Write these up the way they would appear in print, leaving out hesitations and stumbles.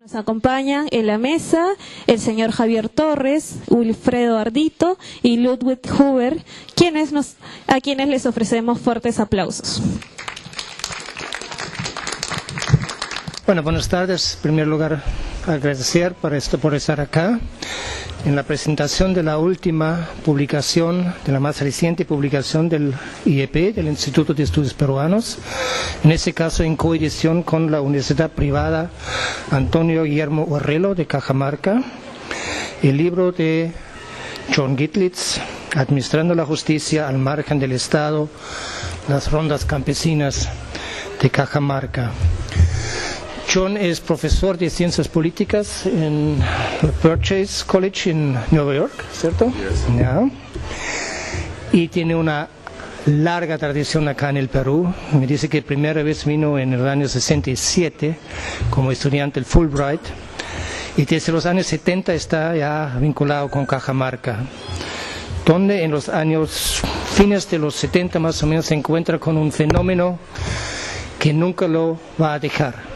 Nos acompañan en la mesa el señor Javier Torres, Wilfredo Ardito y Ludwig Huber, a quienes les ofrecemos fuertes aplausos. Bueno, buenas tardes. En primer lugar, agradecer por estar acá en la presentación de la última publicación, de la más reciente publicación del IEP, del Instituto de Estudios Peruanos, en este caso en coedición con la Universidad Privada Antonio Guillermo Orrelo de Cajamarca, el libro de John Gittliz, Administrando la Justicia al Margen del Estado, las Rondas Campesinas de Cajamarca. John es profesor de Ciencias Políticas en Purchase College en Nueva York, ¿cierto? Yes. Yeah. Y tiene una larga tradición acá en el Perú. Me dice que primera vez vino en el año 67 como estudiante del Fulbright y desde los años 70 está ya vinculado con Cajamarca, donde en los años fines de los 70 más o menos se encuentra con un fenómeno que nunca lo va a dejar,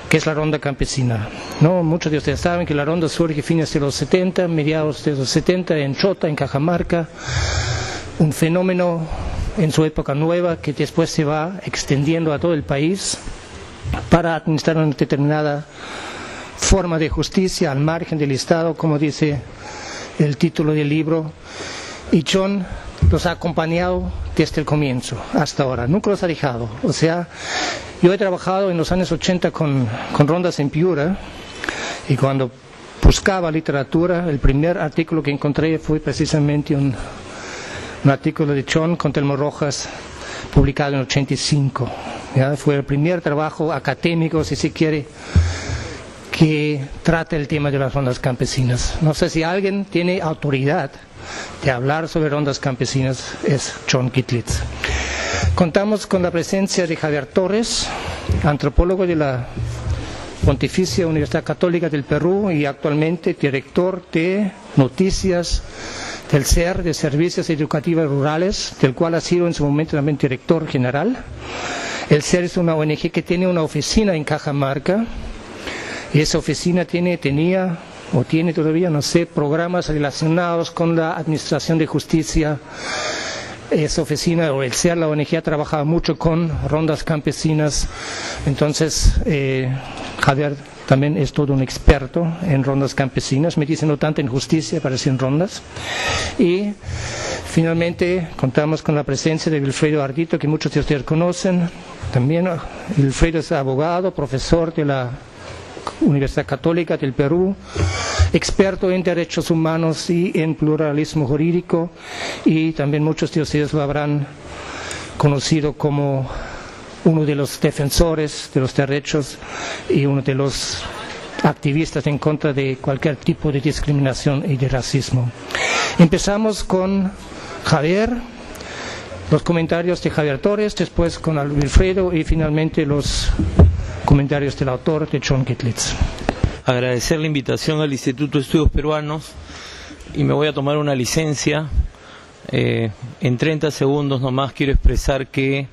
que es la ronda campesina. ¿No? Muchos de ustedes saben que la ronda surge a fines de los 70, mediados de los 70 en Chota, en Cajamarca, un fenómeno en su época nueva que después se va extendiendo a todo el país para administrar una determinada forma de justicia al margen del Estado, como dice el título del libro. Y John los ha acompañado desde el comienzo hasta ahora, nunca los ha dejado. O sea, yo he trabajado en los años 80 con rondas en Piura, y cuando buscaba literatura, el primer artículo que encontré fue precisamente un artículo de John con Telmo Rojas, publicado en 85. ¿Ya? Fue el primer trabajo académico, si se quiere, que trata el tema de las rondas campesinas. No sé si alguien tiene autoridad de hablar sobre rondas campesinas, es John Gittliz. Contamos con la presencia de Javier Torres, antropólogo de la Pontificia Universidad Católica del Perú y actualmente director de noticias del SER, de Servicios Educativos Rurales, del cual ha sido en su momento también director general. El SER es una ONG que tiene una oficina en Cajamarca, y esa oficina tiene todavía, no sé, programas relacionados con la administración de justicia. Esa oficina, o el SER, la ONG, ha trabajado mucho con rondas campesinas. Entonces, Javier también es todo un experto en rondas campesinas. Me dice no tanto en justicia, parece en rondas. Y finalmente contamos con la presencia de Wilfredo Ardito, que muchos de ustedes conocen. También Wilfredo es abogado, profesor de la Universidad Católica del Perú, experto en derechos humanos y en pluralismo jurídico, y también muchos de ustedes lo habrán conocido como uno de los defensores de los derechos y uno de los activistas en contra de cualquier tipo de discriminación y de racismo. Empezamos con Javier, los comentarios de Javier Torres, después con Wilfredo y finalmente los comentarios del autor, de John Gittliz. Agradecer la invitación al Instituto de Estudios Peruanos, y me voy a tomar una licencia. En 30 segundos nomás quiero expresar que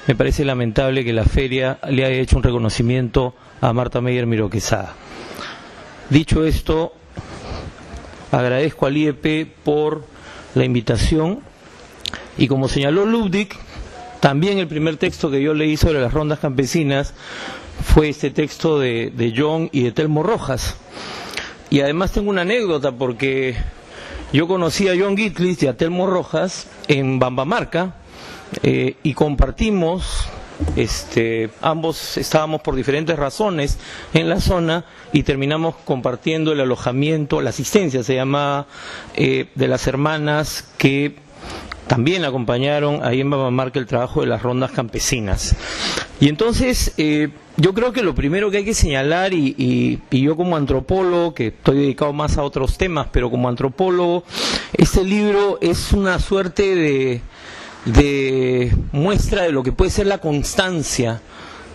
me parece lamentable que la feria le haya hecho un reconocimiento a Marta Meyer Miró Quesada. Dicho esto, agradezco al IEP por la invitación, y como señaló Ludwig, también el primer texto que yo leí sobre las rondas campesinas fue este texto de John y de Telmo Rojas. Y además tengo una anécdota, porque yo conocí a John Gittliz y a Telmo Rojas en Bambamarca, y compartimos, ambos estábamos por diferentes razones en la zona y terminamos compartiendo el alojamiento, la asistencia se llamaba, de las hermanas que también acompañaron ahí en Bambamarca el trabajo de las rondas campesinas. Y entonces, yo creo que lo primero que hay que señalar, y yo como antropólogo, que estoy dedicado más a otros temas, pero como antropólogo, este libro es una suerte de muestra de lo que puede ser la constancia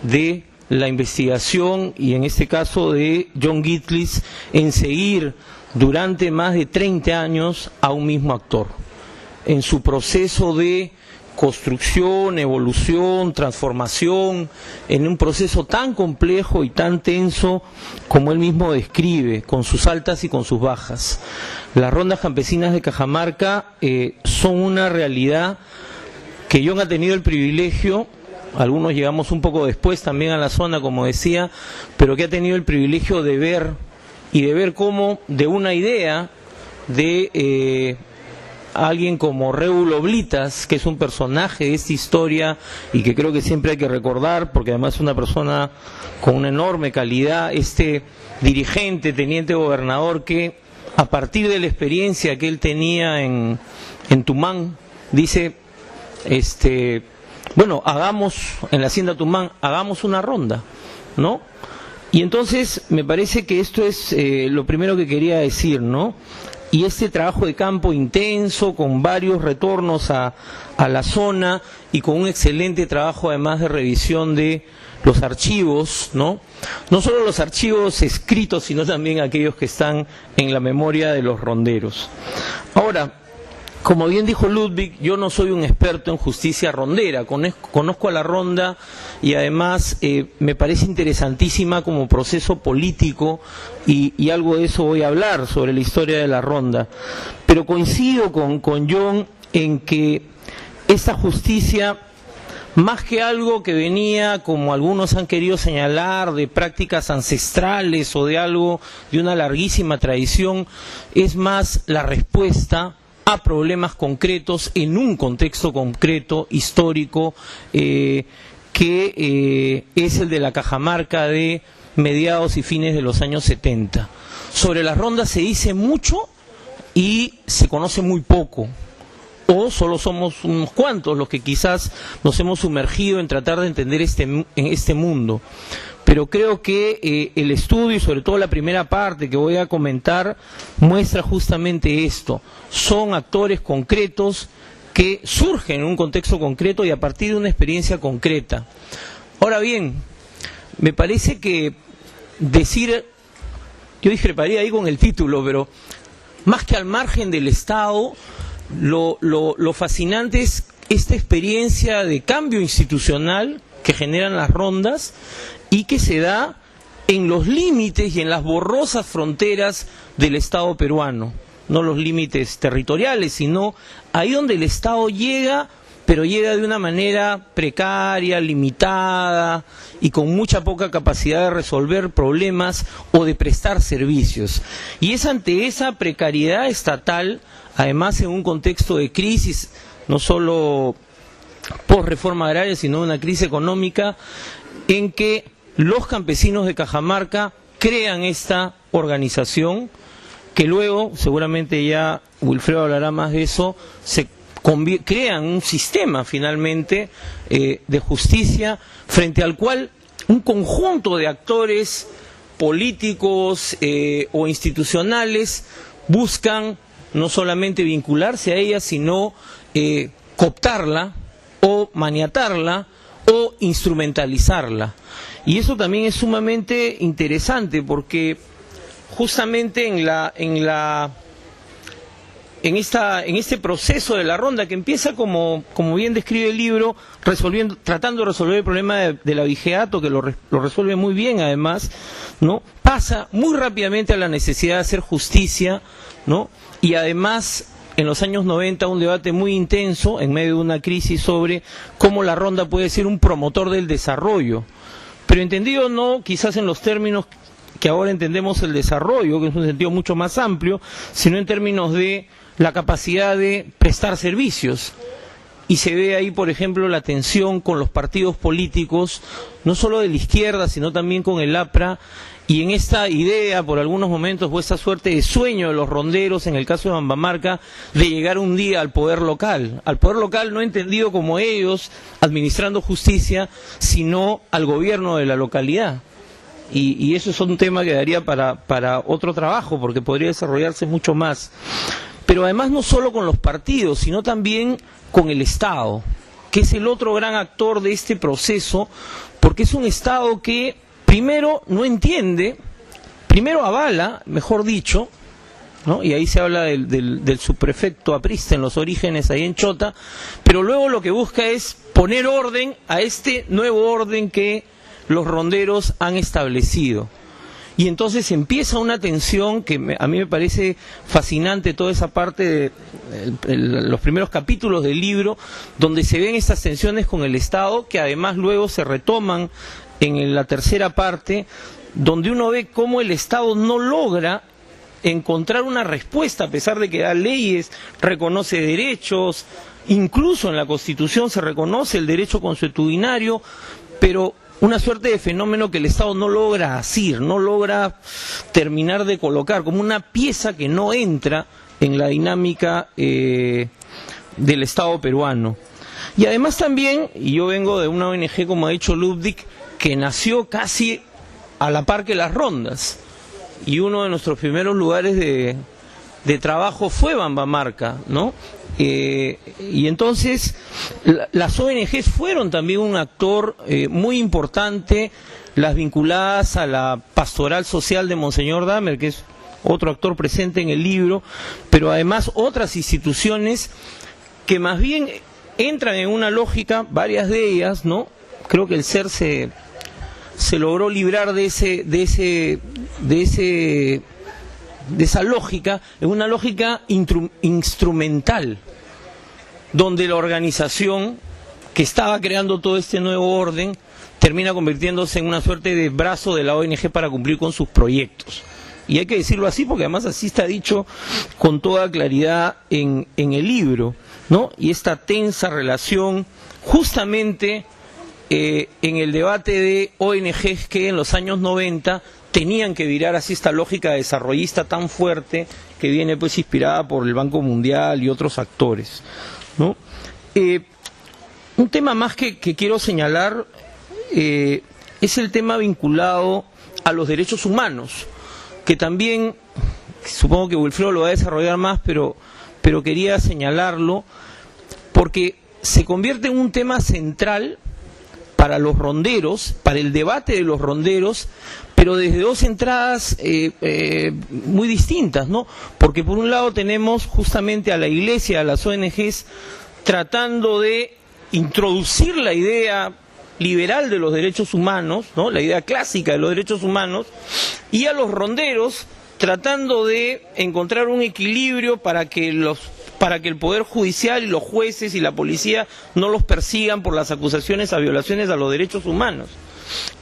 de la investigación, y en este caso de John Gittliz, en seguir durante más de 30 años a un mismo actor, en su proceso de construcción, evolución, transformación, en un proceso tan complejo y tan tenso como él mismo describe, con sus altas y con sus bajas. Las rondas campesinas de Cajamarca son una realidad que John ha tenido el privilegio, algunos llegamos un poco después también a la zona, como decía, pero que ha tenido el privilegio de ver, y de ver cómo de una idea de alguien como Réulo Blitas, que es un personaje de esta historia y que creo que siempre hay que recordar, porque además es una persona con una enorme calidad, este dirigente, teniente gobernador, que a partir de la experiencia que él tenía en Tumán, dice, bueno, hagamos, en la hacienda Tumán, hagamos una ronda, ¿no? Y entonces me parece que esto es lo primero que quería decir, ¿no? Y este trabajo de campo intenso, con varios retornos a la zona y con un excelente trabajo además de revisión de los archivos, ¿no? No solo los archivos escritos, sino también aquellos que están en la memoria de los ronderos. Ahora, como bien dijo Ludwig, yo no soy un experto en justicia rondera, conozco a la ronda y además me parece interesantísima como proceso político y algo de eso voy a hablar sobre la historia de la ronda. Pero coincido con John en que esta justicia, más que algo que venía, como algunos han querido señalar, de prácticas ancestrales o de algo de una larguísima tradición, es más la respuesta a problemas concretos en un contexto concreto, histórico, que es el de la Cajamarca de mediados y fines de los años 70. Sobre las rondas se dice mucho y se conoce muy poco, o solo somos unos cuantos los que quizás nos hemos sumergido en tratar de entender este mundo. Pero creo que el estudio y sobre todo la primera parte que voy a comentar muestra justamente esto. Son actores concretos que surgen en un contexto concreto y a partir de una experiencia concreta. Ahora bien, me parece que decir, yo discreparía ahí con el título, pero más que al margen del Estado, lo fascinante es esta experiencia de cambio institucional que generan las rondas y que se da en los límites y en las borrosas fronteras del Estado peruano, no los límites territoriales, sino ahí donde el Estado llega, pero llega de una manera precaria, limitada y con mucha poca capacidad de resolver problemas o de prestar servicios. Y es ante esa precariedad estatal, además en un contexto de crisis, no solo por reforma agraria, sino una crisis económica, en que los campesinos de Cajamarca crean esta organización, que luego, seguramente ya Wilfredo hablará más de eso, crean un sistema finalmente de justicia frente al cual un conjunto de actores políticos o institucionales buscan no solamente vincularse a ella, sino cooptarla o maniatarla o instrumentalizarla. Y eso también es sumamente interesante porque justamente en este proceso de la ronda que empieza como bien describe el libro, tratando de resolver el problema de la vigeato, que lo resuelve muy bien además, ¿no? Pasa muy rápidamente a la necesidad de hacer justicia, ¿no? Y además en los años 90 un debate muy intenso en medio de una crisis sobre cómo la ronda puede ser un promotor del desarrollo, pero entendido no quizás en los términos que ahora entendemos el desarrollo, que es un sentido mucho más amplio, sino en términos de la capacidad de prestar servicios. Y se ve ahí, por ejemplo, la tensión con los partidos políticos, no solo de la izquierda, sino también con el APRA, y en esta idea, por algunos momentos, o esta suerte de sueño de los ronderos, en el caso de Bambamarca, de llegar un día al poder local no entendido como ellos, administrando justicia, sino al gobierno de la localidad. Y eso es un tema que daría para otro trabajo, porque podría desarrollarse mucho más. Pero además no solo con los partidos, sino también con el Estado, que es el otro gran actor de este proceso, porque es un Estado que primero no entiende, primero avala, mejor dicho, ¿no? Y ahí se habla del subprefecto aprista en los orígenes, ahí en Chota, pero luego lo que busca es poner orden a este nuevo orden que los ronderos han establecido. Y entonces empieza una tensión que a mí me parece fascinante, toda esa parte de los primeros capítulos del libro, donde se ven estas tensiones con el Estado, que además luego se retoman en la tercera parte, donde uno ve cómo el Estado no logra encontrar una respuesta, a pesar de que da leyes, reconoce derechos, incluso en la Constitución se reconoce el derecho consuetudinario, pero una suerte de fenómeno que el Estado no logra asir, no logra terminar de colocar, como una pieza que no entra en la dinámica del Estado peruano. Y además también, y yo vengo de una ONG, como ha dicho Ludwig, que nació casi a la par que las rondas, y uno de nuestros primeros lugares de trabajo fue Bambamarca, ¿no? Y entonces las ONGs fueron también un actor muy importante, las vinculadas a la pastoral social de Monseñor Dahmer, que es otro actor presente en el libro, pero además otras instituciones que más bien entran en una lógica, varias de ellas, ¿no? Creo que el SER se logró librar de esa lógica, en una lógica instrumental, donde la organización que estaba creando todo este nuevo orden termina convirtiéndose en una suerte de brazo de la ONG para cumplir con sus proyectos. Y hay que decirlo así, porque además así está dicho con toda claridad en el libro, ¿no? Y esta tensa relación, justamente en el debate de ONGs que en los años 90 tenían que virar hacia esta lógica desarrollista tan fuerte que viene pues inspirada por el Banco Mundial y otros actores, ¿no? Un tema más que quiero señalar es el tema vinculado a los derechos humanos, que también, supongo que Wilfredo lo va a desarrollar más, pero quería señalarlo, porque se convierte en un tema central para los ronderos, para el debate de los ronderos, pero desde dos entradas muy distintas, ¿no? Porque por un lado tenemos justamente a la Iglesia, a las ONGs, tratando de introducir la idea liberal de los derechos humanos, ¿no? La idea clásica de los derechos humanos, y a los ronderos tratando de encontrar un equilibrio para que el Poder Judicial y los jueces y la policía no los persigan por las acusaciones a violaciones a los derechos humanos.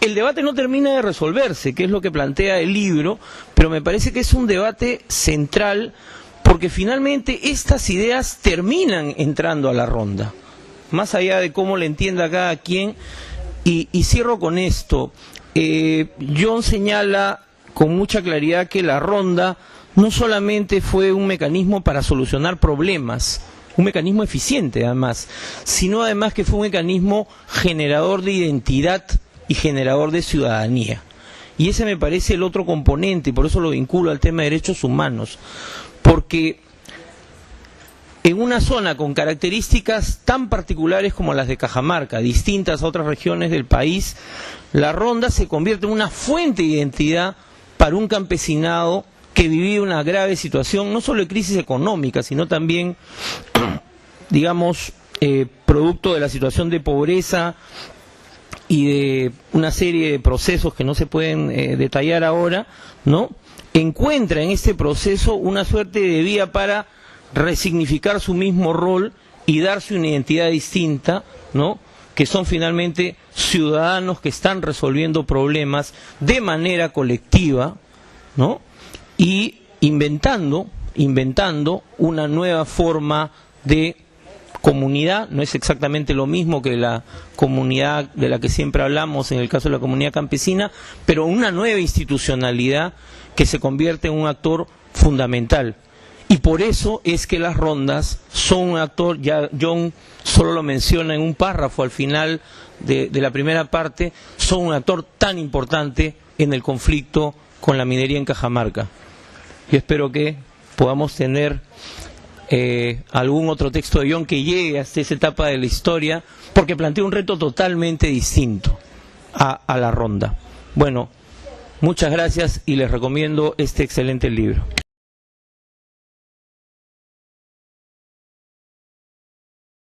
El debate no termina de resolverse, que es lo que plantea el libro, pero me parece que es un debate central, porque finalmente estas ideas terminan entrando a la ronda, más allá de cómo le entienda cada quien. Y cierro con esto. John señala con mucha claridad que la ronda no solamente fue un mecanismo para solucionar problemas, un mecanismo eficiente además, sino además que fue un mecanismo generador de identidad y generador de ciudadanía. Y ese me parece el otro componente, y por eso lo vinculo al tema de derechos humanos, porque en una zona con características tan particulares como las de Cajamarca, distintas a otras regiones del país, la ronda se convierte en una fuente de identidad para un campesinado que vivía una grave situación, no solo de crisis económica, sino también, digamos, producto de la situación de pobreza y de una serie de procesos que no se pueden detallar ahora, ¿no? Encuentra en este proceso una suerte de vía para resignificar su mismo rol y darse una identidad distinta, ¿no? Que son finalmente ciudadanos que están resolviendo problemas de manera colectiva, ¿no? Y inventando una nueva forma de comunidad. No es exactamente lo mismo que la comunidad de la que siempre hablamos en el caso de la comunidad campesina, pero una nueva institucionalidad que se convierte en un actor fundamental. Y por eso es que las rondas son un actor, ya John solo lo menciona en un párrafo al final de la primera parte, son un actor tan importante en el conflicto con la minería en Cajamarca. Yo espero que podamos tener algún otro texto de John que llegue hasta esa etapa de la historia, porque plantea un reto totalmente distinto a la ronda. Bueno, muchas gracias y les recomiendo este excelente libro.